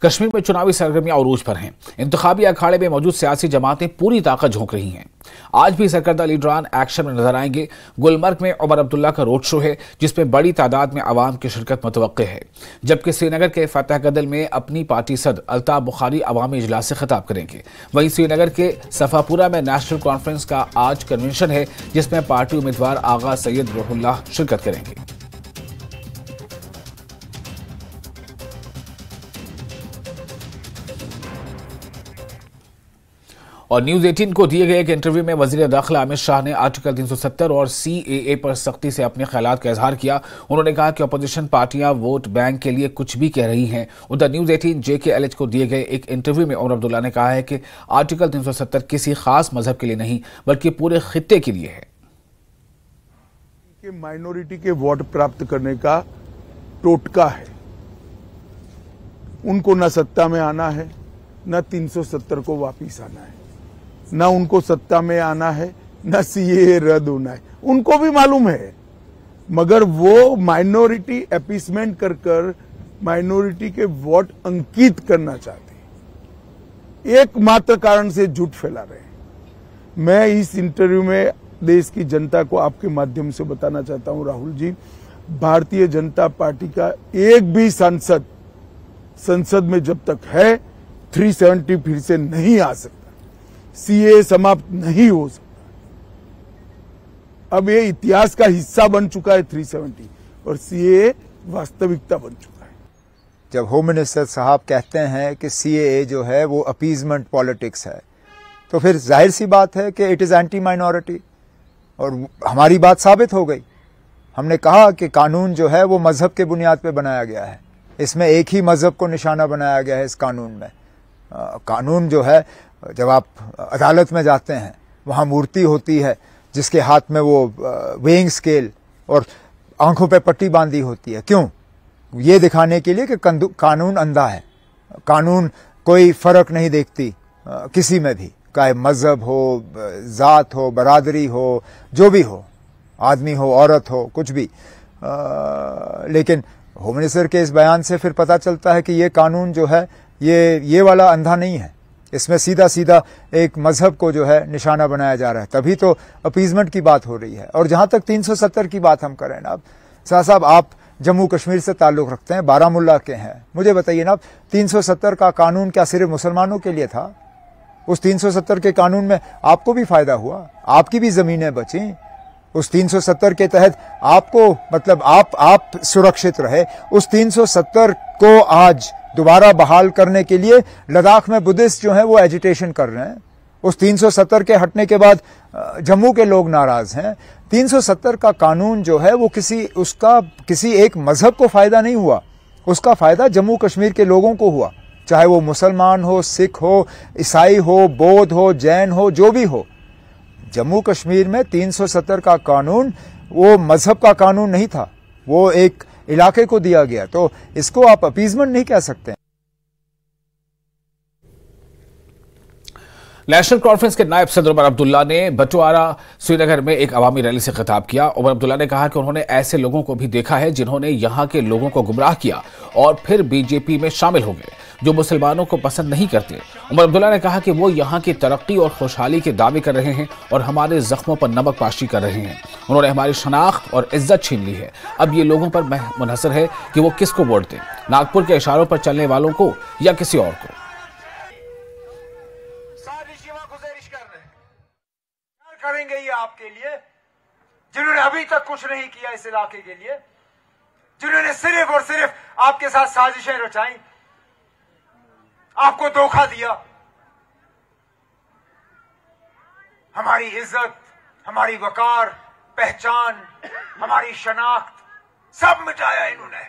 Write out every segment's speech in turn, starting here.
कश्मीर में चुनावी सरगर्मियां अरूज पर हैं। इंतखाबी अखाड़े में मौजूद सियासी जमातें पूरी ताकत झोंक रही हैं। आज भी सरकर्दा लीडरान एक्शन में नजर आएंगे। गुलमर्ग में उमर अब्दुल्ला का रोड शो है, जिसमें बड़ी तादाद में आवाम की शिरकत मुतवक्के है। जबकि श्रीनगर के फतेहगदल में अपनी पार्टी सदर अल्ताफ बुखारी अवामी इजलास से खिताब करेंगे। वहीं श्रीनगर के सफापुरा में नेशनल कॉन्फ्रेंस का आज कन्वेंशन है, जिसमें पार्टी उम्मीदवार आगा सैयद रूहुल्लाह शिरकत करेंगे। और न्यूज 18 को दिए गए एक इंटरव्यू में वजीर दाखिला अमित शाह ने आर्टिकल 370 और CAA पर सख्ती से अपने ख्यालात का इजहार किया। उन्होंने कहा कि अपोजिशन पार्टियां वोट बैंक के लिए कुछ भी कह रही हैं। उधर न्यूज 18 JKLH को दिए गए एक इंटरव्यू में उमर अब्दुल्ला ने कहा है कि आर्टिकल 370 किसी खास मजहब के लिए नहीं, बल्कि पूरे खित्ते के लिए है। माइनॉरिटी के वोट प्राप्त करने का टोटका है। उनको न सत्ता में आना है, न 370 को वापिस आना है, न उनको सत्ता में आना है, न CAA रद्द होना है। उनको भी मालूम है, मगर वो माइनॉरिटी अपीसमेंट कर माइनॉरिटी के वोट अंकित करना चाहते, एकमात्र कारण से झूठ फैला रहे हैं। मैं इस इंटरव्यू में देश की जनता को आपके माध्यम से बताना चाहता हूं, राहुल जी, भारतीय जनता पार्टी का एक भी सांसद संसद में जब तक है 370 फिर से नहीं आ सकता, CAA समाप्त नहीं हो सकता। अब ये इतिहास का हिस्सा बन चुका है 370, और CAA वास्तविकता बन चुका है। जब होम मिनिस्टर साहब कहते हैं कि CAA जो है वो अपीजमेंट पॉलिटिक्स है, तो फिर जाहिर सी बात है कि इट इज एंटी माइनॉरिटी। और हमारी बात साबित हो गई। हमने कहा कि कानून जो है वो मजहब के बुनियाद पे बनाया गया है। इसमें एक ही मजहब को निशाना बनाया गया है इस कानून में। कानून जो है, जब आप अदालत में जाते हैं, वहां मूर्ति होती है जिसके हाथ में वो वेइंग स्केल और आंखों पे पट्टी बांधी होती है। क्यों? ये दिखाने के लिए कि कानून अंधा है। कानून कोई फर्क नहीं देखती किसी में भी, चाहे मजहब हो, जात हो, बरादरी हो, जो भी हो, आदमी हो, औरत हो, कुछ भी। लेकिन होम मिनिस्टर के इस बयान से फिर पता चलता है कि ये कानून जो है ये वाला अंधा नहीं है। इसमें सीधा सीधा एक मजहब को जो है निशाना बनाया जा रहा है। तभी तो अपीजमेंट की बात हो रही है। और जहां तक 370 की बात हम करें ना, अब शाह साहब आप जम्मू कश्मीर से ताल्लुक रखते हैं, बारामुल्ला के हैं, मुझे बताइए ना, 370 का कानून क्या सिर्फ मुसलमानों के लिए था? उस 370 के कानून में आपको भी फायदा हुआ, आपकी भी जमीनें बची। उस 370 के तहत आपको, मतलब आप सुरक्षित रहे। उस 370 को आज दोबारा बहाल करने के लिए लद्दाख में बुद्धिस्ट जो हैं वो एजिटेशन कर रहे हैं। उस 370 के हटने के बाद जम्मू के लोग नाराज हैं। 370 का कानून जो है वो किसी एक मजहब को फायदा नहीं हुआ, उसका फायदा जम्मू कश्मीर के लोगों को हुआ, चाहे वो मुसलमान हो, सिख हो, ईसाई हो, बौद्ध हो, जैन हो, जो भी हो। जम्मू कश्मीर में 370 का कानून वो मजहब का कानून नहीं था, वो एक इलाके को दिया गया। तो इसको आप अपीजमेंट नहीं कह सकते। नेशनल कॉन्फ्रेंस के नायब सदर उमर अब्दुल्ला ने बटवारा श्रीनगर में एक अवामी रैली से खिताब किया। उमर अब्दुल्ला ने कहा कि उन्होंने ऐसे लोगों को भी देखा है जिन्होंने यहां के लोगों को गुमराह किया और फिर बीजेपी में शामिल हो गए, जो मुसलमानों को पसंद नहीं करते। उमर अब्दुल्ला ने कहा कि वो यहां की तरक्की और खुशहाली के दावे कर रहे हैं और हमारे जख्मों पर नमक पाशी कर रहे हैं। उन्होंने हमारी शनाख्त और इज्जत छीन ली है। अब ये लोगों पर मुनहसर है कि वो किसको वोट दें, नागपुर के इशारों पर चलने वालों को या किसी और को। करेंगे ये आपके लिए, जिन्होंने अभी तक कुछ नहीं किया इस इलाके के लिए, जिन्होंने सिर्फ और सिर्फ आपके साथ साजिशें रचाई, आपको धोखा दिया। हमारी इज्जत, हमारी वकार, पहचान, हमारी शनाख्त सब मिटाया इन्होंने,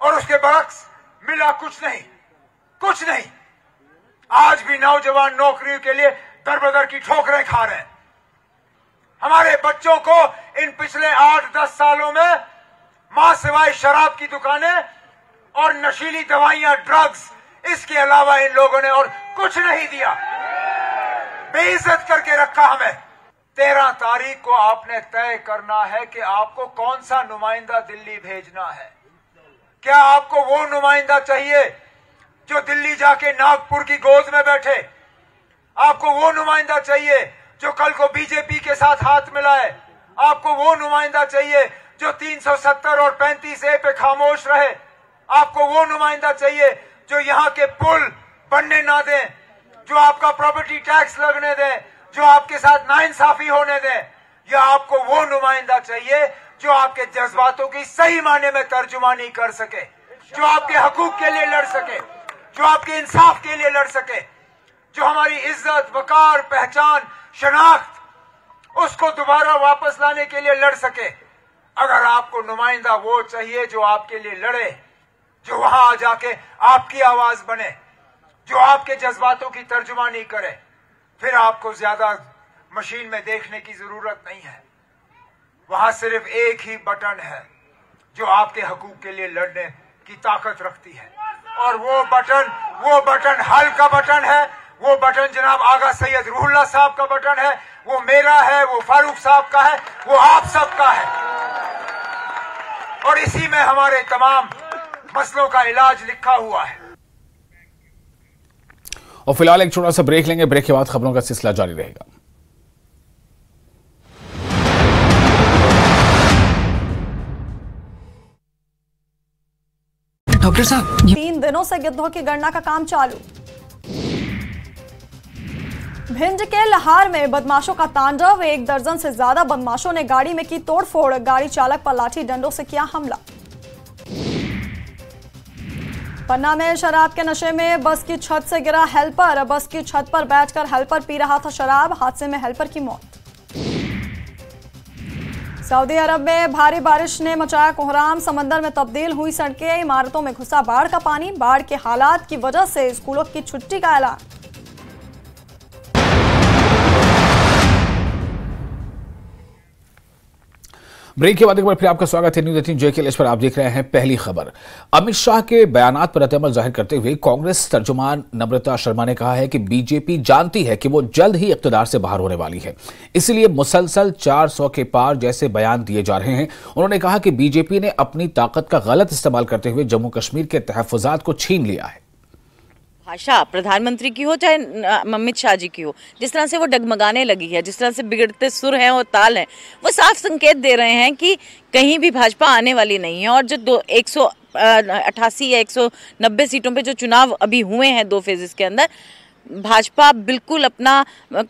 और उसके बरक्स मिला कुछ नहीं, कुछ नहीं। आज भी नौजवान नौकरियों के लिए दर-बदर की ठोकरें खा रहे हैं। हमारे बच्चों को इन पिछले 8-10 सालों में मां सिवाय शराब की दुकानें और नशीली दवाइयां, ड्रग्स, इसके अलावा इन लोगों ने और कुछ नहीं दिया। बेइज्जत करके रखा हमें। 13 तारीख को आपने तय करना है कि आपको कौन सा नुमाइंदा दिल्ली भेजना है। क्या आपको वो नुमाइंदा चाहिए जो दिल्ली जाके नागपुर की गोद में बैठे। आपको वो नुमाइंदा चाहिए जो कल को बीजेपी के साथ हाथ मिलाए। आपको वो नुमाइंदा चाहिए जो 370 और 35A पे खामोश रहे। आपको वो नुमाइंदा चाहिए जो यहाँ के पुल बनने ना दें, जो आपका प्रॉपर्टी टैक्स लगने दें, जो आपके साथ नाइंसाफी होने दें। या आपको वो नुमाइंदा चाहिए जो आपके जज्बातों की सही मायने में तर्जुमानी कर सके, जो आपके हकूक के लिए लड़ सके, जो आपके इंसाफ के लिए लड़ सके, जो हमारी इज्जत, वकार, पहचान, शनाख्त उसको दोबारा वापस लाने के लिए लड़ सके। अगर आपको नुमाइंदा वो चाहिए जो आपके लिए लड़े, जो वहां जाके आपकी आवाज बने, जो आपके जज्बातों की तर्जुमानी करे, फिर आपको ज्यादा मशीन में देखने की जरूरत नहीं है। वहां सिर्फ एक ही बटन है जो आपके हकूक के लिए लड़ने की ताकत रखती है, और वो बटन हल का बटन है। वो बटन जनाब आगा सैयद रूहुल्लाह साहब का बटन है, वो मेरा है, वो फारूक साहब का है, वो आप सबका है। और इसी में हमारे तमाम मसलों का इलाज लिखा हुआ है। और फिलहाल एक छोटा सा ब्रेक लेंगे। ब्रेक के बाद खबरों का सिलसिला जारी रहेगा। डॉक्टर साहब, 3 दिनों से गिद्धों की गणना का काम चालू। भिंड के लहार में बदमाशों का तांडव। 1 दर्जन से ज्यादा बदमाशों ने गाड़ी में की तोड़फोड़। गाड़ी चालक पर लाठी डंडों से किया हमला। पन्ना में शराब के नशे में बस की छत से गिरा हेल्पर। बस की छत पर बैठकर हेल्पर पी रहा था शराब। हादसे में हेल्पर की मौत। सऊदी अरब में भारी बारिश ने मचाया कोहराम। समंदर में तब्दील हुई सड़कें। इमारतों में घुसा बाढ़ का पानी। बाढ़ के हालात की वजह से स्कूलों की छुट्टी का ऐलान। ब्रेक के बाद एक बार फिर आपका स्वागत है न्यूज 18 JKLH पर। आप देख रहे हैं पहली खबर। अमित शाह के बयानात पर रद्द-ए-अमल जाहिर करते हुए कांग्रेस तर्जुमान नम्रता शर्मा ने कहा है कि बीजेपी जानती है कि वो जल्द ही इख्तिदार से बाहर होने वाली है, इसलिए मुसलसल 400 के पार जैसे बयान दिए जा रहे हैं। उन्होंने कहा कि बीजेपी ने अपनी ताकत का गलत इस्तेमाल करते हुए जम्मू कश्मीर के तहफ्फुजात को छीन लिया है। भाषा प्रधानमंत्री की हो चाहे अमित शाह जी की हो, जिस तरह से वो डगमगाने लगी है, जिस तरह से बिगड़ते सुर हैं और ताल हैं, वो साफ संकेत दे रहे हैं कि कहीं भी भाजपा आने वाली नहीं है। और जो 188 या 190 सीटों पे जो चुनाव अभी हुए हैं 2 फेजेस के अंदर, भाजपा बिल्कुल अपना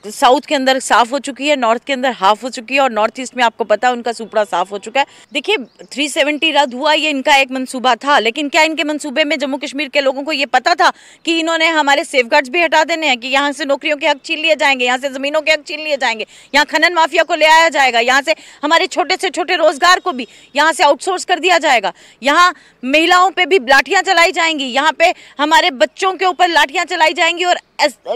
साउथ के अंदर साफ हो चुकी है, नॉर्थ के अंदर हाफ हो चुकी है, और नॉर्थ ईस्ट में आपको पता है उनका सुपड़ा साफ हो चुका है। देखिए 370 रद्द हुआ, ये इनका एक मंसूबा था, लेकिन क्या इनके मंसूबे में जम्मू कश्मीर के लोगों को ये पता था कि इन्होंने हमारे सेफगार्ड्स भी हटा देने हैं, कि यहाँ से नौकरियों के हक छीन लिए जाएंगे, यहाँ से ज़मीनों के हक छीन लिए जाएंगे, यहाँ खनन माफिया को ले आया जाएगा, यहाँ से हमारे छोटे से छोटे रोजगार को भी यहाँ से आउटसोर्स कर दिया जाएगा, यहाँ महिलाओं पर भी लाठियाँ चलाई जाएंगी, यहाँ पे हमारे बच्चों के ऊपर लाठियाँ चलाई जाएंगी। और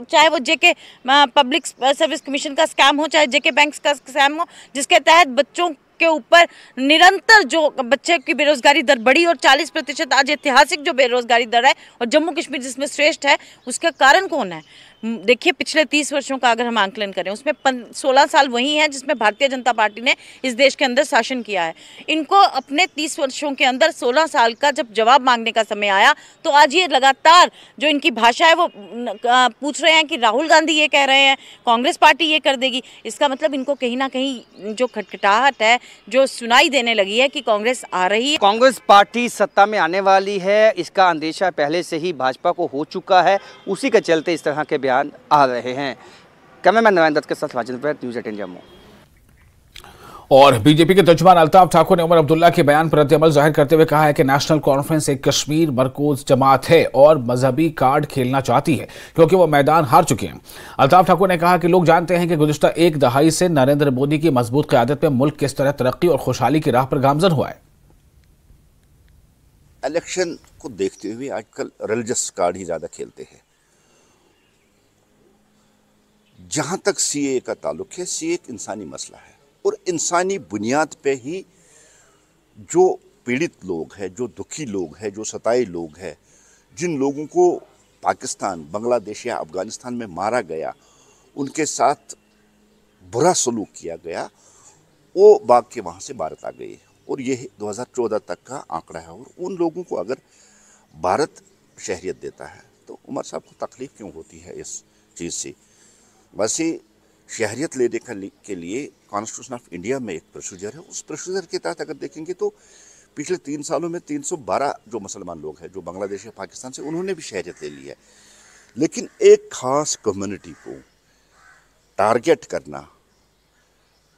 चाहे वो जेके पब्लिक सर्विस कमीशन का स्कैम हो, चाहे जेके बैंक्स का स्कैम हो, जिसके तहत बच्चों के ऊपर निरंतर जो बच्चे की बेरोजगारी दर बढ़ी और 40% आज ऐतिहासिक जो बेरोजगारी दर है, और जम्मू कश्मीर जिसमें श्रेष्ठ है, उसका कारण कौन है? देखिए पिछले 30 वर्षों का अगर हम आंकलन करें, उसमें 16 साल वही हैं जिसमें भारतीय जनता पार्टी ने इस देश के अंदर शासन किया है। इनको अपने 30 वर्षों के अंदर 16 साल का जब जवाब मांगने का समय आया, तो आज ये लगातार जो इनकी भाषा है वो पूछ रहे हैं कि राहुल गांधी ये कह रहे हैं, कांग्रेस पार्टी ये कर देगी। इसका मतलब इनको कहीं ना कहीं जो खटखटाहट है जो सुनाई देने लगी है कि कांग्रेस आ रही है, कांग्रेस पार्टी सत्ता में आने वाली है, इसका अंदेशा पहले से ही भाजपा को हो चुका है। उसी के चलते इस तरह के बयान आ रहे हैं। कैमरामैन नरेंद्र दत्त के साथ राजेंद्र, न्यूज़ 18 जम्मू। और बीजेपी के तर्जुमान अल्ताफ ठाकुर ने उमर अब्दुल्ला के बयान पर रद्द-ए-अमल जाहिर करते हुए कहा है कि नेशनल कॉन्फ्रेंस एक कश्मीर मरकूज जमात है और मजहबी कार्ड खेलना चाहती है क्योंकि वो मैदान हार चुके हैं। अल्ताफ ठाकुर ने कहा कि लोग जानते हैं कि गुज़िश्ता 1 दहाई से नरेंद्र मोदी की मजबूत क़यादत में मुल्क किस तरह तरक्की और खुशहाली की राह पर गामजन हुआ है। इलेक्शन को देखते हुए आजकल रिलीजियस कार्ड ही ज्यादा खेलते हैं। जहां तक सीए का ताल्लुक है, सीए एक इंसानी मसला है और इंसानी बुनियाद पे ही जो पीड़ित लोग हैं, जो दुखी लोग हैं, जो सताए लोग हैं, जिन लोगों को पाकिस्तान, बांग्लादेश या अफगानिस्तान में मारा गया, उनके साथ बुरा सलूक किया गया, वो भाग के वहाँ से भारत आ गए। और ये 2014 तक का आंकड़ा है। और उन लोगों को अगर भारत शहरियत देता है, तो उमर साहब को तकलीफ क्यों होती है इस चीज़ से। वैसे शहरियत लेने के लिए कॉन्स्टिट्यूशन ऑफ इंडिया में एक प्रोसीजर है, उस प्रोसीजर के तहत अगर देखेंगे तो पिछले 3 सालों में 312 जो मुसलमान लोग हैं जो बांग्लादेश या पाकिस्तान से, उन्होंने भी शहरियत ले ली है। लेकिन एक खास कम्युनिटी को टारगेट करना,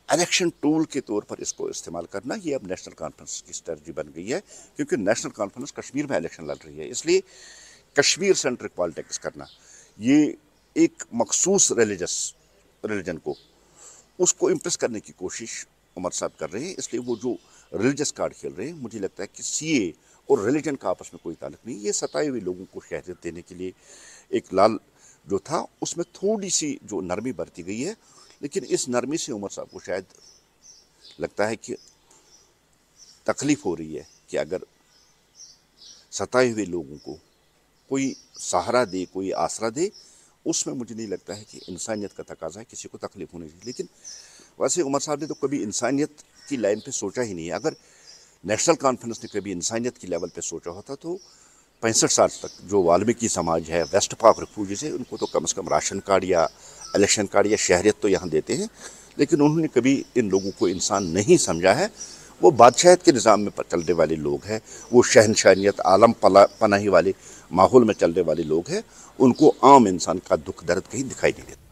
इलेक्शन टूल के तौर पर इसको इस्तेमाल करना, ये अब नेशनल कॉन्फ्रेंस की स्ट्रेटजी बन गई है, क्योंकि नेशनल कॉन्फ्रेंस कश्मीर में इलेक्शन लड़ रही है, इसलिए कश्मीर सेंट्रिक पॉलिटिक्स करना, ये एक मखसूस रिलीजन को उसको इम्प्रेस करने की कोशिश उमर साहब कर रहे हैं। इसलिए वो जो रिलीजियस कार्ड खेल रहे हैं, मुझे लगता है कि सीए और रिलीजन का आपस में कोई ताल्लुक नहीं। ये सताए हुए लोगों को शहरियत देने के लिए एक लाल जो था उसमें थोड़ी सी जो नरमी बरती गई है, लेकिन इस नरमी से उमर साहब को शायद लगता है कि तकलीफ हो रही है कि अगर सताए हुए लोगों को कोई सहारा दे, कोई आसरा दे, उसमें मुझे नहीं लगता है कि इंसानियत का तकाजा है, किसी को तकलीफ होनी चाहिए। लेकिन वैसे उमर साहब ने तो कभी इंसानियत की लाइन पे सोचा ही नहीं है। अगर नेशनल कॉन्फ्रेंस ने कभी इंसानियत की लेवल पे सोचा होता तो 65 साल तक जो वाल्मीकि समाज है, वेस्ट पाक रिफ्यूजीज है, उनको तो कम से कम राशन कार्ड या इलेक्शन कार्ड या शहरियत तो यहाँ देते हैं, लेकिन उन्होंने कभी इन लोगों को इंसान नहीं समझा है। वो बादशाहत के निज़ाम में चलने वाले लोग हैं, वो शहनशाहियत आलम पनाही वाले माहौल में चलने वाले लोग हैं, उनको आम इंसान का दुख दर्द कहीं दिखाई नहीं देता।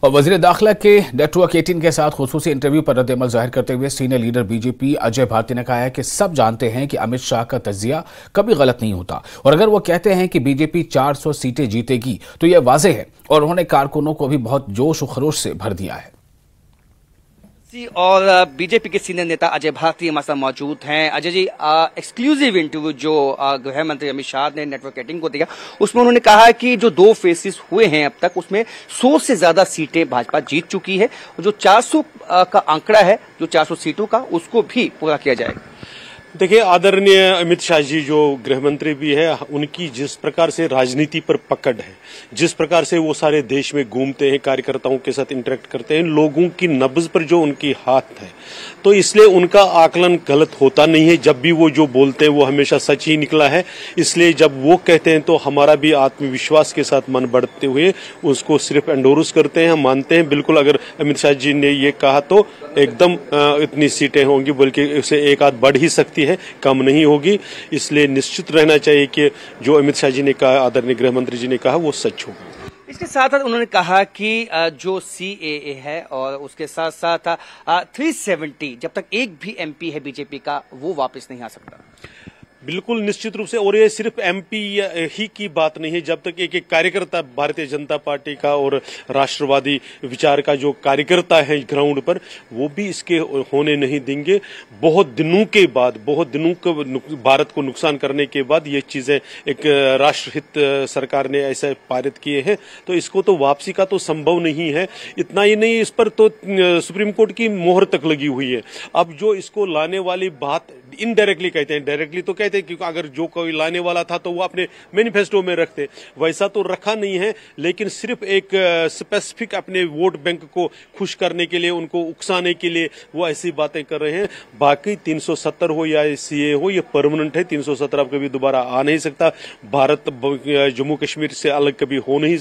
और वज़ीर दाखिला के नेटवर्क 18 के साथ खुसूसी इंटरव्यू पर रद्द-ए-अमल जाहिर करते हुए senior leader BJP Ajay Bharati ने कहा है कि सब जानते हैं कि अमित शाह का तज्जिया कभी गलत नहीं होता, और अगर वो कहते हैं कि बीजेपी 400 सीटें जीतेगी तो यह वाज़ेह है, और उन्होंने कारकुनों को भी बहुत जोश और खरोश से भर दिया है। और बीजेपी के सीनियर नेता अजय भारती हमारे साथ मौजूद हैं। अजय जी, एक्सक्लूसिव इंटरव्यू जो गृह मंत्री अमित शाह ने नेटवर्क 18 को दिया, उसमें उन्होंने कहा कि जो 2 फेसेस हुए हैं अब तक, उसमें 100 से ज्यादा सीटें भाजपा जीत चुकी है, और जो 400 का आंकड़ा है, जो 400 सीटों का, उसको भी पूरा किया जाएगा। देखिए, आदरणीय अमित शाह जी जो गृह मंत्री भी है, उनकी जिस प्रकार से राजनीति पर पकड़ है, जिस प्रकार से वो सारे देश में घूमते हैं, कार्यकर्ताओं के साथ इंटरेक्ट करते हैं, लोगों की नब्ज पर जो उनकी हाथ है, तो इसलिए उनका आकलन गलत होता नहीं है। जब भी वो जो बोलते हैं वो हमेशा सच ही निकला है। इसलिए जब वो कहते हैं तो हमारा भी आत्मविश्वास के साथ मन बढ़ते हुए उसको सिर्फ एंडोर्स करते हैं, हम मानते हैं। बिल्कुल, अगर अमित शाह जी ने ये कहा तो एकदम इतनी सीटें होंगी, बल्कि उससे एक आध बढ़ ही सकती है, कम नहीं होगी। इसलिए निश्चित रहना चाहिए कि जो अमित शाह जी ने कहा, आदरणीय गृह मंत्री जी ने कहा, वो सच होगा। इसके साथ साथ उन्होंने कहा कि जो CAA है और उसके साथ साथ 370, जब तक एक भी MP है बीजेपी का, वो वापस नहीं आ सकता। बिल्कुल निश्चित रूप से, और ये सिर्फ MP ही की बात नहीं है। जब तक एक कार्यकर्ता भारतीय जनता पार्टी का और राष्ट्रवादी विचार का जो कार्यकर्ता है ग्राउंड पर, वो भी इसके होने नहीं देंगे। बहुत दिनों के बाद, बहुत दिनों को भारत को नुकसान करने के बाद ये चीजें एक राष्ट्रहित सरकार ने ऐसे पारित किए हैं, तो इसको तो वापसी का तो संभव नहीं है। इतना ही नहीं, इस पर तो सुप्रीम कोर्ट की मोहर तक लगी हुई है। अब जो इसको लाने वाली बात इनडायरेक्टली कहते हैं, डायरेक्टली तो कहते हैं क्योंकि अगर जो कोई लाने वाला था तो वो अपने मैनिफेस्टो में रखते, वैसा तो रखा नहीं है। लेकिन सिर्फ एक स्पेसिफिक अपने वोट बैंक को खुश करने के लिए, उनको उकसाने के लिए वो ऐसी बातें कर रहे हैं। बाकी 370 हो या CA हो, ये परमानेंट है। 370 अब कभी दोबारा आ नहीं सकता। भारत जम्मू कश्मीर से अलग कभी हो नहीं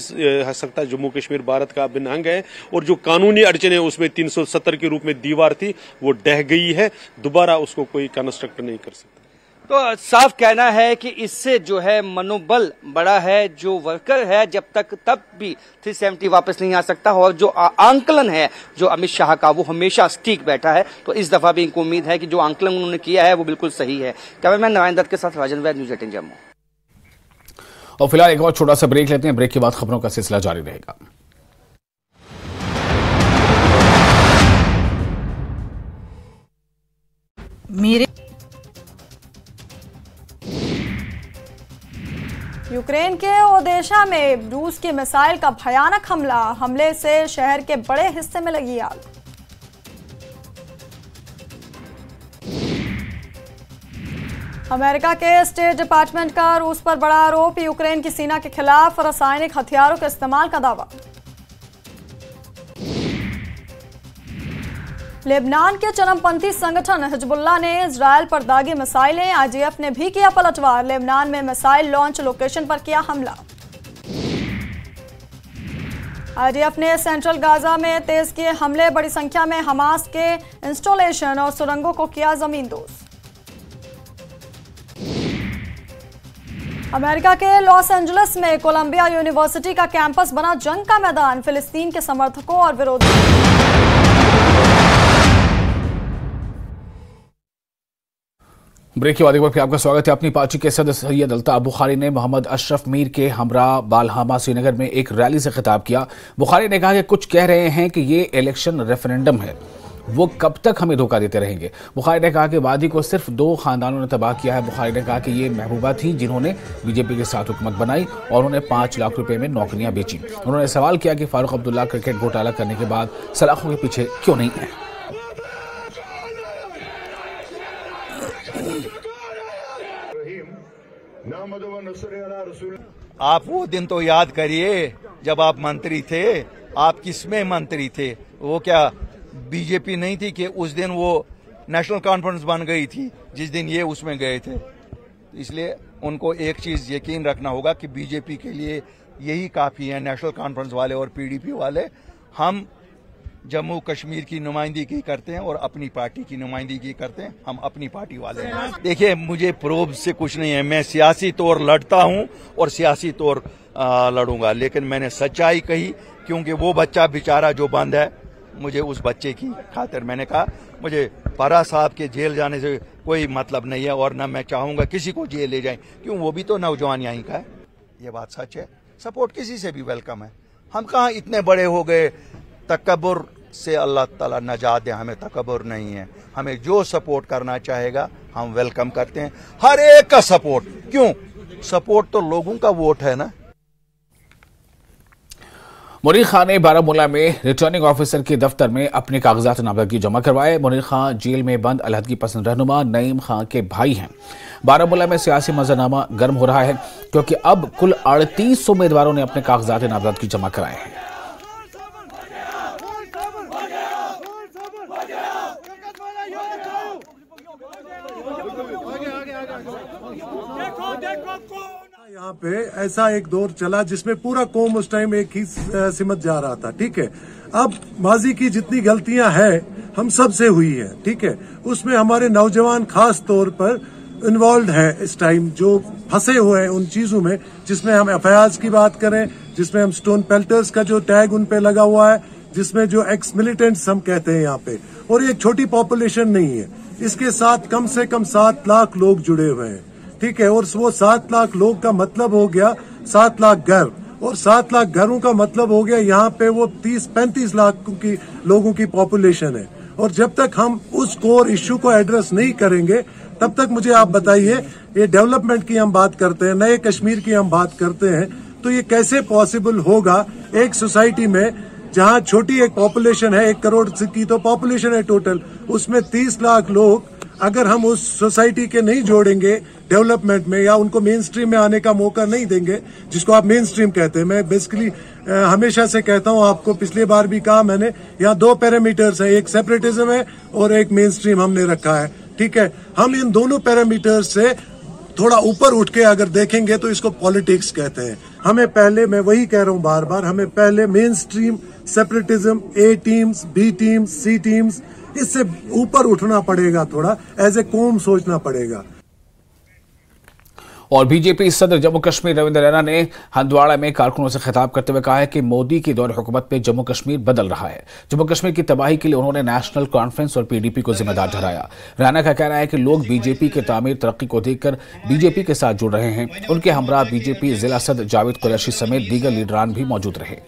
सकता। जम्मू कश्मीर भारत का अभिन्न अंग है, और जो कानूनी अड़चने उसमें 370 के रूप में दीवार थी, वो ढह गई है। दोबारा उसको कोई कंस्ट्रक्ट नहीं कर सकता। तो साफ कहना है कि इससे जो है मनोबल बड़ा है, जो वर्कर है, जब तक तब भी 370 वापस नहीं आ सकता। और जो आंकलन है जो अमित शाह का, वो हमेशा स्टीक बैठा है। तो इस दफा भी इनको उम्मीद है कि जो आंकलन उन्होंने किया है वो बिल्कुल सही है। कैमरामैन नारायण दत्त के साथ राजन वैद, न्यूज़ 18 जम्मू। और फिलहाल एक और छोटा सा ब्रेक लेते हैं। ब्रेक के बाद खबरों का सिलसिला जारी रहेगा। यूक्रेन के ओदेशा में रूस की मिसाइल का भयानक हमले से शहर के बड़े हिस्से में लगी आग। अमेरिका के स्टेट डिपार्टमेंट का रूस पर बड़ा आरोप, यूक्रेन की सेना के खिलाफ रासायनिक हथियारों के इस्तेमाल का दावा। लेबनान के चरमपंथी संगठन हिजबुल्लाह ने इजरायल पर दागी मिसाइलें। आईडीएफ ने भी किया पलटवार, लेबनान में मिसाइल लॉन्च लोकेशन पर किया हमला। आईडीएफ ने सेंट्रल गाजा में तेज किए हमले, बड़ी संख्या में हमास के इंस्टॉलेशन और सुरंगों को किया जमींदोज। अमेरिका के लॉस एंजलिस में कोलंबिया यूनिवर्सिटी का कैंपस बना जंग का मैदान, फिलिस्तीन के समर्थकों और विरोधियों। ब्रेक के बाद एक बार फिर आपका स्वागत है। अपनी पार्टी के सदस्य सैयद अल्ताफ बुखारी ने मोहम्मद अशरफ मीर के हमरा बालहामा श्रीनगर में एक रैली से खिताब किया। बुखारी ने कहा कि कुछ कह रहे हैं कि ये इलेक्शन रेफरेंडम है, वो कब तक हमें धोखा देते रहेंगे। बुखारी ने कहा कि वादी को सिर्फ 2 खानदानों ने तबाह किया है। बुखारी ने कहा कि ये महबूबा थी जिन्होंने बीजेपी के साथ हुकूमत बनाई और उन्हें 5 लाख रुपए में नौकरियां बेची। उन्होंने सवाल किया कि फारूक अब्दुल्ला क्रिकेट घोटाला करने के बाद सलाखों के पीछे क्यों नहीं है। आप वो दिन तो याद करिए जब आप मंत्री थे, आप किसमें मंत्री थे? वो क्या बीजेपी नहीं थी कि उस दिन वो नेशनल कॉन्फ्रेंस बन गई थी जिस दिन ये उसमें गए थे। इसलिए उनको एक चीज यकीन रखना होगा कि बीजेपी के लिए यही काफी है, नेशनल कॉन्फ्रेंस वाले और पीडीपी वाले। हम जम्मू कश्मीर की नुमाइंदगी करते हैं और अपनी पार्टी की नुमाइंदगी करते हैं, हम अपनी पार्टी वाले हैं। देखिए, मुझे प्रोब से कुछ नहीं है, मैं सियासी तौर लड़ता हूं और सियासी तौर लड़ूंगा, लेकिन मैंने सच्चाई कही क्योंकि वो बच्चा बेचारा जो बंद है, मुझे उस बच्चे की खातिर मैंने कहा मुझे पारा साहब के जेल जाने से कोई मतलब नहीं है और न मैं चाहूंगा किसी को जेल ले जाए, क्यों वो भी तो नौजवान यहीं का है। ये बात सच है, सपोर्ट किसी से भी वेलकम है। हम कहाँ इतने बड़े हो गए, तकब्बुर से अल्लाह ताला नजात दे, हमें तकब्बुर नहीं है। हमें जो सपोर्ट करना चाहेगा हम वेलकम करते हैं, हर एक का सपोर्ट। क्यों? सपोर्ट तो लोगों का वोट है ना। मुनीर खान ने बारामूला में रिटर्निंग ऑफिसर के दफ्तर में अपने कागजात नामजदगी जमा करवाए। मुनीर खान जेल में बंद अलहदगी पसंद रहनुमा नईम खान के भाई हैं। बारामूला में सियासी मंजरनामा गर्म हो रहा है क्योंकि अब कुल 38 उम्मीदवारों ने अपने कागजात नामजदगी जमा कराए हैं। यहाँ पे ऐसा एक दौर चला जिसमें पूरा कौम उस टाइम एक ही सिमत जा रहा था, ठीक है। अब माजी की जितनी गलतियां हैं हम सब से हुई है, ठीक है। उसमें हमारे नौजवान खास तौर पर इन्वॉल्व है इस टाइम, जो फंसे हुए हैं उन चीजों में, जिसमें हम एफआईआर की बात करें, जिसमें हम स्टोन पेल्टर्स का जो टैग उन पे लगा हुआ है, जिसमें जो एक्स मिलिटेंट्स हम कहते हैं यहाँ पे, और ये छोटी पॉपुलेशन नहीं है। इसके साथ कम से कम 7 लाख लोग जुड़े हुए हैं, ठीक है। और वो 7 लाख लोग का मतलब हो गया 7 लाख घर, और 7 लाख घरों का मतलब हो गया यहाँ पे वो 30-35 लाख की लोगों की पॉपुलेशन है। और जब तक हम उस कोर इश्यू को एड्रेस नहीं करेंगे तब तक मुझे आप बताइए, ये डेवलपमेंट की हम बात करते हैं, नए कश्मीर की हम बात करते हैं, तो ये कैसे पॉसिबल होगा एक सोसाइटी में जहाँ छोटी एक पॉपुलेशन है, 1 करोड़ की तो पॉपुलेशन है टोटल, उसमें 30 लाख लोग अगर हम उस सोसाइटी के नहीं जोड़ेंगे डेवलपमेंट में, या उनको मेन स्ट्रीम में आने का मौका नहीं देंगे, जिसको आप मेन स्ट्रीम कहते हैं। मैं बेसिकली हमेशा से कहता हूं, आपको पिछली बार भी कहा मैंने, यहाँ 2 पैरामीटर्स हैं, एक सेपरेटिज्म है और एक मेन स्ट्रीम हमने रखा है, ठीक है। हम इन दोनों पैरामीटर्स से थोड़ा ऊपर उठ के अगर देखेंगे तो इसको पॉलिटिक्स कहते हैं। हमें पहले, मैं वही कह रहा हूं बार बार, हमें पहले मेन स्ट्रीम, सेपरेटिज्म, ए टीम्स, बी टीम्स, सी टीम्स, इससे ऊपर उठना पड़ेगा, थोड़ा एज ए कौम सोचना पड़ेगा। और बीजेपी सदर जम्मू कश्मीर रविंद्र रैना ने हंदवाड़ा में कारकुनों से खिताब करते हुए कहा है कि मोदी की दौर हुकूमत में जम्मू कश्मीर बदल रहा है। जम्मू कश्मीर की तबाही के लिए उन्होंने नेशनल कॉन्फ्रेंस और पीडीपी को जिम्मेदार ठहराया। रैना का कहना है कि लोग बीजेपी के तामीर तरक्की को देखकर बीजेपी के साथ जुड़ रहे हैं। उनके हमरा बीजेपी जिला सदर जावेद कुरैशी समेत दीगर लीडरान भी मौजूद रहे।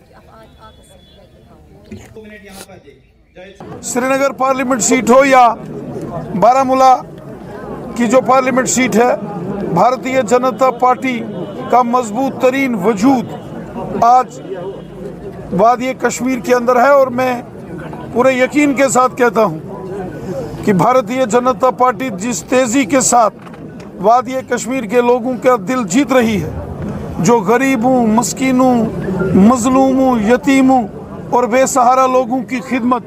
श्रीनगर पार्लियामेंट सीट हो या बारामूला की जो पार्लियामेंट सीट है, भारतीय जनता पार्टी का मजबूत तरीन वजूद आज वादी कश्मीर के अंदर है। और मैं पूरे यकीन के साथ कहता हूं कि भारतीय जनता पार्टी जिस तेजी के साथ वादी कश्मीर के लोगों का दिल जीत रही है, जो गरीबों, मस्कीनों, मजलूमों, यतीमों और बेसहारा लोगों की खिदमत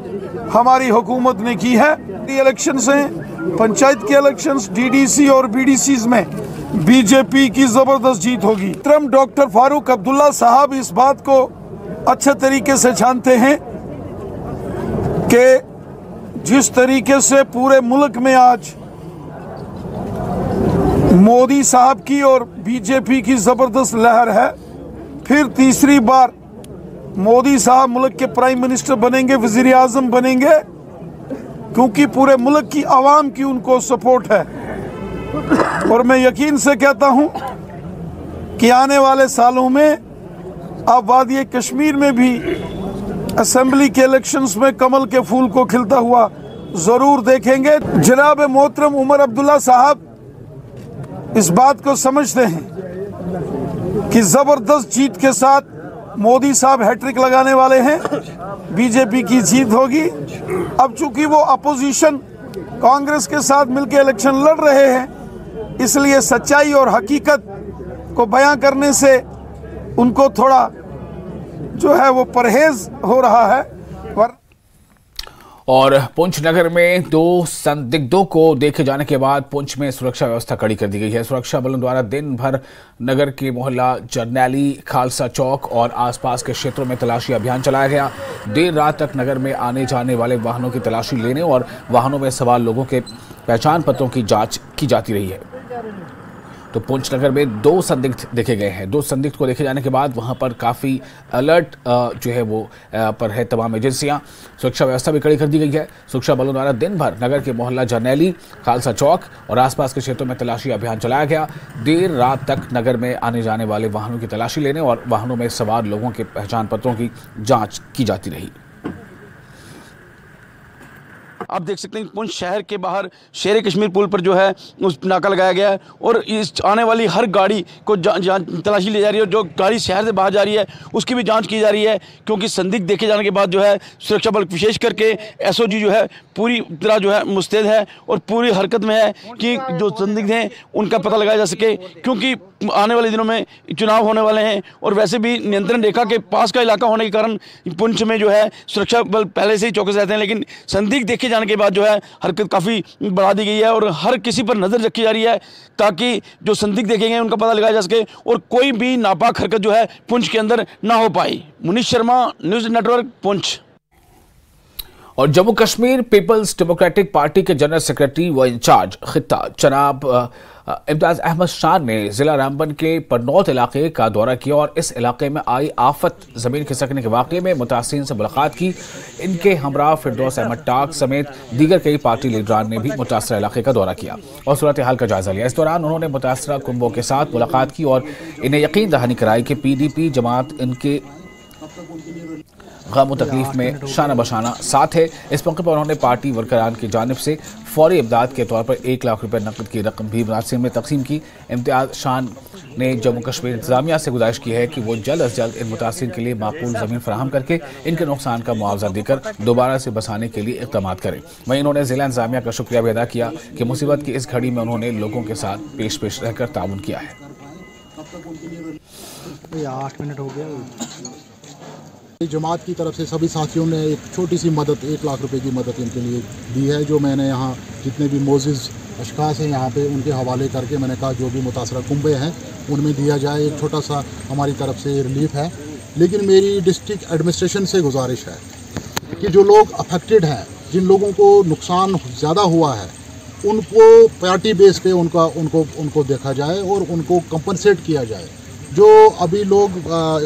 हमारी हुकूमत ने की है। इलेक्शंस हैं, पंचायत के इलेक्शंस, डीडीसी और बीडीसीज में बीजेपी की जबरदस्त जीत होगी। डॉक्टर फारूक अब्दुल्ला साहब इस बात को अच्छे तरीके से जानते हैं कि जिस तरीके से पूरे मुल्क में आज मोदी साहब की और बीजेपी की जबरदस्त लहर है, फिर तीसरी बार मोदी साहब मुल्क के प्राइम मिनिस्टर बनेंगे, वजीर आजम बनेंगे, क्योंकि पूरे मुल्क की आवाम की उनको सपोर्ट है। और मैं यकीन से कहता हूं कि आने वाले सालों में आप वादी कश्मीर में भी असेंबली के इलेक्शंस में कमल के फूल को खिलता हुआ जरूर देखेंगे। जनाब मोहतरम उमर अब्दुल्ला साहब इस बात को समझते हैं कि जबरदस्त जीत के साथ मोदी साहब हैट्रिक लगाने वाले हैं, बीजेपी की जीत होगी। अब चूंकि वो अपोजिशन कांग्रेस के साथ मिलकर इलेक्शन लड़ रहे हैं, इसलिए सच्चाई और हकीकत को बयां करने से उनको थोड़ा जो है वो परहेज हो रहा है। और पुंछ नगर में 2 संदिग्धों को देखे जाने के बाद पुंछ में सुरक्षा व्यवस्था कड़ी कर दी गई है। सुरक्षा बलों द्वारा दिन भर नगर के मोहल्ला जरनैली, खालसा चौक और आसपास के क्षेत्रों में तलाशी अभियान चलाया गया। देर रात तक नगर में आने जाने वाले वाहनों की तलाशी लेने और वाहनों में सवार लोगों के पहचान पत्रों की जांच की जाती रही है। तो पुंछ नगर में 2 संदिग्ध देखे गए हैं। 2 संदिग्ध को देखे जाने के बाद वहां पर काफ़ी अलर्ट जो है वो पर है तमाम एजेंसियां। सुरक्षा व्यवस्था भी कड़ी कर दी गई है। सुरक्षा बलों द्वारा दिन भर नगर के मोहल्ला जरनैली, खालसा चौक और आसपास के क्षेत्रों में तलाशी अभियान चलाया गया। देर रात तक नगर में आने जाने वाले वाहनों की तलाशी लेने और वाहनों में सवार लोगों के पहचान पत्रों की जाँच की जाती रही। आप देख सकते हैं पुंछ शहर के बाहर शेर कश्मीर पुल पर जो है उस नाका लगाया गया है और इस आने वाली हर गाड़ी को तलाशी ली जा रही है। जो गाड़ी शहर से बाहर जा रही है उसकी भी जांच की जा रही है, क्योंकि संदिग्ध देखे जाने के बाद जो है सुरक्षा बल विशेष करके एसओजी जो है पूरी तरह जो है मुस्तैद है और पूरी हरकत में है कि जो संदिग्ध हैं उनका पता लगाया जा सके, क्योंकि आने वाले दिनों में चुनाव होने वाले हैं और वैसे भी नियंत्रण रेखा के पास का इलाका होने के कारण पुंछ में जो है सुरक्षा बल पहले से ही चौकस रहते हैं। लेकिन संदिग्ध देखे जाने के बाद जो है हरकत काफ़ी बढ़ा दी गई है और हर किसी पर नज़र रखी जा रही है ताकि जो संदिग्ध देखे गए उनका पता लगाया जा सके और कोई भी नापाक हरकत जो है पुंछ के अंदर ना हो पाई। Munish Sharma, news network, Poonch. और Jammu Kashmir people's democratic party के जनरल सेक्रेटरी व इंचार्ज खित्ता जनाब इम्तियाज अहमद शान ने जिला रामबन के परनौत इलाके का दौरा किया और इस इलाके में आई आफत जमीन खिसकने के वाक़े में मुतासिरीन से मुलाकात की। इनके हमरा फिरदौस अहमद टाक समेत दीगर कई पार्टी लीडरान ने भी मुतासरा इलाके का दौरा किया और सूरत हाल का जायजा लिया। इस दौरान उन्होंने मुतासरा कुंबों के साथ मुलाकात की और इन्हें यकीन दहानी कराई कि PDP जमात इनके गम तकलीफ में शाना बशाना साथ है। इस मौके पर उन्होंने पार्टी वर्करान की जानिब से फौरी इमदाद के तौर पर 1 लाख रुपए नकद की रकम भी मुतासिरीन में तकसीम की। इम्तियाज शान ने जम्मू कश्मीर इंतजामिया से गुजारिश की है कि वो जल्द अज जल्द इन मुतासिरीन के लिए माकूल ज़मीन फराहम करके इनके नुकसान का मुआवजा देकर दोबारा से बसाने के लिए इक़दाम करें। वहीं उन्होंने जिला इंतजामिया का शुक्रिया भी अदा किया कि मुसीबत की इस घड़ी में उन्होंने लोगों के साथ पेश पेश रहकर ताउन किया है। 8 मिनट हो गया। जमात की तरफ से सभी साथियों ने एक छोटी सी मदद 1 लाख रुपए की मदद इनके लिए दी है, जो मैंने यहाँ जितने भी मोजिज़ अशखास हैं यहाँ पे उनके हवाले करके मैंने कहा जो भी मुतासरा कुंबे हैं उनमें दिया जाए। एक छोटा सा हमारी तरफ से रिलीफ है, लेकिन मेरी डिस्ट्रिक्ट एडमिनिस्ट्रेशन से गुजारिश है कि जो लोग अफेक्टेड हैं, जिन लोगों को नुकसान ज़्यादा हुआ है, उनको पार्टी बेस पे उनको देखा जाए और उनको कंपनसेट किया जाए। जो अभी लोग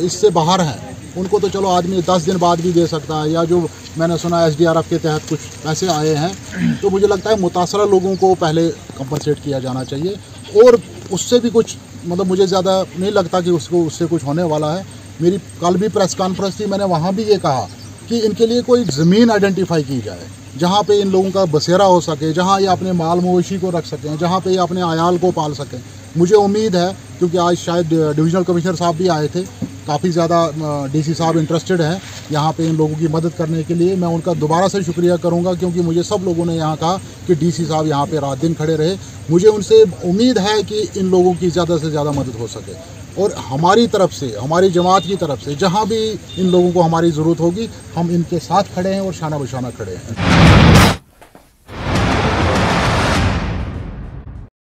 इससे बाहर हैं उनको तो चलो आदमी 10 दिन बाद भी दे सकता है, या जो मैंने सुना SDRF के तहत कुछ पैसे आए हैं, तो मुझे लगता है मुतासरा लोगों को पहले कंपनसेट किया जाना चाहिए। और उससे भी कुछ मतलब मुझे ज़्यादा नहीं लगता कि उससे कुछ होने वाला है। मेरी कल भी प्रेस कॉन्फ्रेंस थी, मैंने वहाँ भी ये कहा कि इनके लिए कोई ज़मीन आइडेंटिफाई की जाए जहाँ पे इन लोगों का बसेरा हो सके, जहाँ ये अपने माल मवेशी को रख सकें, जहाँ पे ये अपने आयाल को पाल सकें। मुझे उम्मीद है, क्योंकि आज शायद डिविजनल कमिश्नर साहब भी आए थे, काफ़ी ज़्यादा डीसी साहब इंटरेस्टेड हैं यहाँ पे इन लोगों की मदद करने के लिए। मैं उनका दोबारा से शुक्रिया करूँगा, क्योंकि मुझे सब लोगों ने यहाँ कहा कि डीसी साहब यहाँ पे रात दिन खड़े रहे। मुझे उनसे उम्मीद है कि इन लोगों की ज़्यादा से ज़्यादा मदद हो सके, और हमारी तरफ से, हमारी जमात की तरफ से जहाँ भी इन लोगों को हमारी ज़रूरत होगी, हम इनके साथ खड़े हैं और शाना बशाना खड़े हैं।